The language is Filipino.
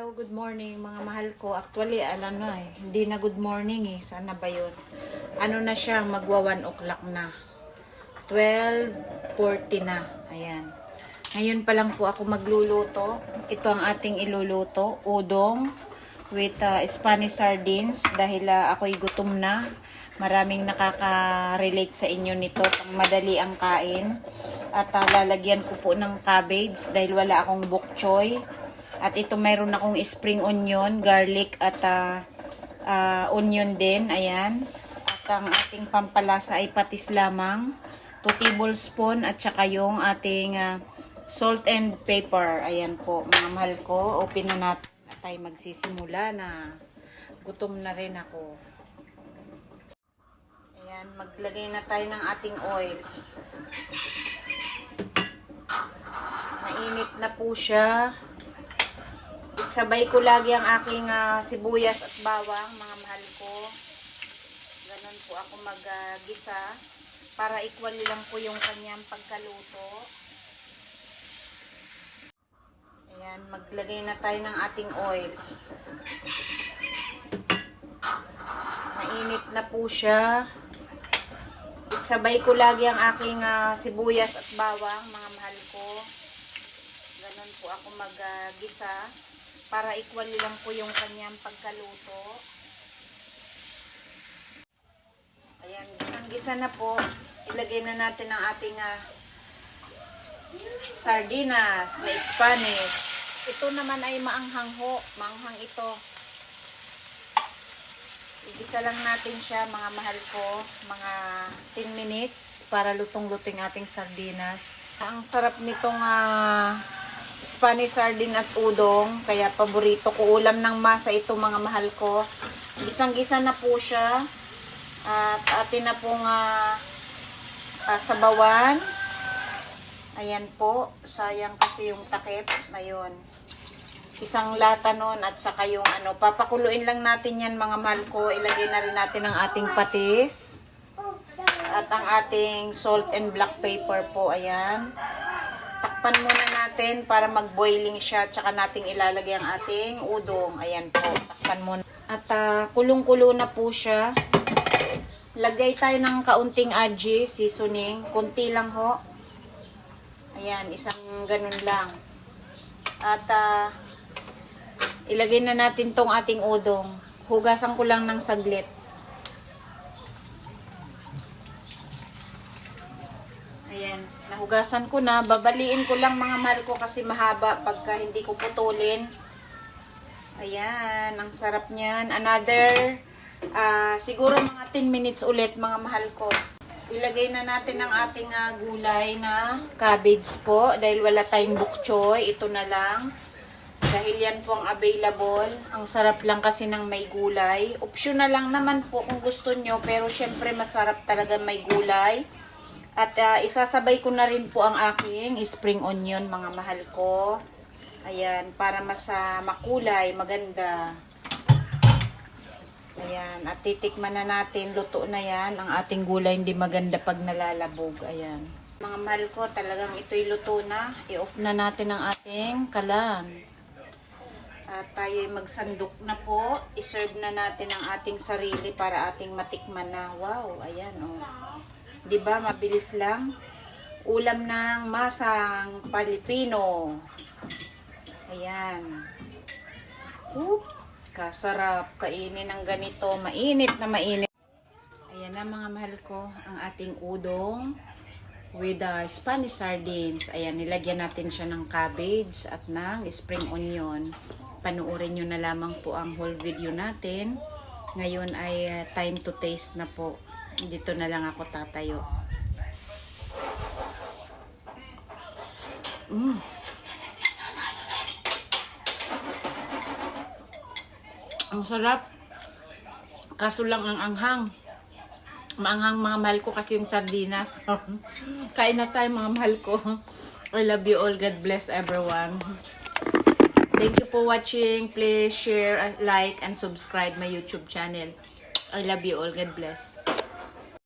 Hello, good morning mga mahal ko. Actually, alam na hindi na good morning Sana ba yun? Ano na siya, magwa 1 o'clock na. 12:40 na. Ayan. Ngayon pa lang po ako magluluto. Ito ang ating iluluto. Udong with Spanish sardines dahil ako'y gutom na. Maraming nakaka-relate sa inyo nito. Pang madali ang kain. At lalagyan ko po ng cabbage dahil wala akong bok choy. At ito mayroon akong spring onion, garlic at onion din. Ayan. At ang ating pampalasa ay patis lamang. 2 tablespoon at saka yung ating salt and pepper. Ayan po mga mahal ko. Open na natin na tayo magsisimula na. Gutom na rin ako. Ayan. Maglagay na tayo ng ating oil. Mainit na po siya. Sabay ko lagi ang aking sibuyas at bawang, mga mahal ko. Ganun po ako mag-gisa para equal lang po yung kanyang pagkaluto. Ayan, maglagay na tayo ng ating oil. Mainit na po siya. Sabay ko lagi ang aking sibuyas at bawang, mga mahal ko. Ganun po ako mag-gisa para equal lang po yung kanyang pagkaluto. Ayan, gisang-gisa na po. Ilagay na natin ang ating sardinas na Spanish. Ito naman ay maanghang ho. Maanghang ito. Igisa lang natin siya, mga mahal ko. Mga 10 minutes para lutong-luting ating sardinas. Ang sarap nitong Spanish sardine at udong, kaya paborito ko. Ulam ng masa ito, mga mahal ko. Gisang-gisa na po siya. At atin na pong sabawan. Ayan po. Sayang kasi yung takip. Ayun. Isang lata nun at saka yung papakuluin lang natin yan, mga mahal ko. Ilagay na rin natin ang ating patis. At ang ating salt and black pepper po. Ayan. Takpan muna natin para mag-boiling siya. Tsaka natin ilalagay ang ating udong. Ayan po. Takpan muna. At kulong-kulo na po siya. Lagay tayo ng kaunting aji, seasoning. Kunti lang ho. Ayan. Isang ganun lang. At ilagay na natin tong ating udong. Hugasan ko lang ng saglit. Ayan. Nahugasan ko na. Babaliin ko lang, mga mahal ko, kasi mahaba pagka hindi ko putulin. Ayan. Ang sarap niyan. Another, siguro mga 10 minutes ulit, mga mahal ko. Ilagay na natin ang ating gulay na cabbage po. Dahil wala tayong bok choy. Ito na lang. Dahil yan po ang available. Ang sarap lang kasi ng may gulay. Optional lang naman po kung gusto nyo. Pero syempre masarap talaga may gulay. At isasabay ko na rin po ang aking spring onion, mga mahal ko. Ayan, para mas makulay, maganda. Ayan, at titikman na natin, luto na yan. Ang ating gulay hindi maganda pag nalalabog. Ayan. Mga mahal ko, talagang ito'y luto na. I-off na natin ang ating kalan. At tayo'y magsandok na po. I-serve na natin ang ating sarili para ating matikman na. Wow, ayan oh. Diba, mabilis lang. Ulam ng masang Pilipino. Ayan. Kasarap kainin ng ganito. Mainit na mainit. Ayan na, mga mahal ko, ang ating udong with Spanish sardines. Ayan, nilagyan natin siya ng cabbage at ng spring onion. Panuorin nyo na lamang po ang whole video natin. Ngayon ay time to taste na po. Dito na lang ako tatayo. Ang sarap. Kaso lang ang anghang. Maanghang, mga mahal ko, kasi yung sardinas. Kain na tayo, mga mahal ko. I love you all. God bless everyone. Thank you for watching. Please share, like, and subscribe my YouTube channel. I love you all. God bless.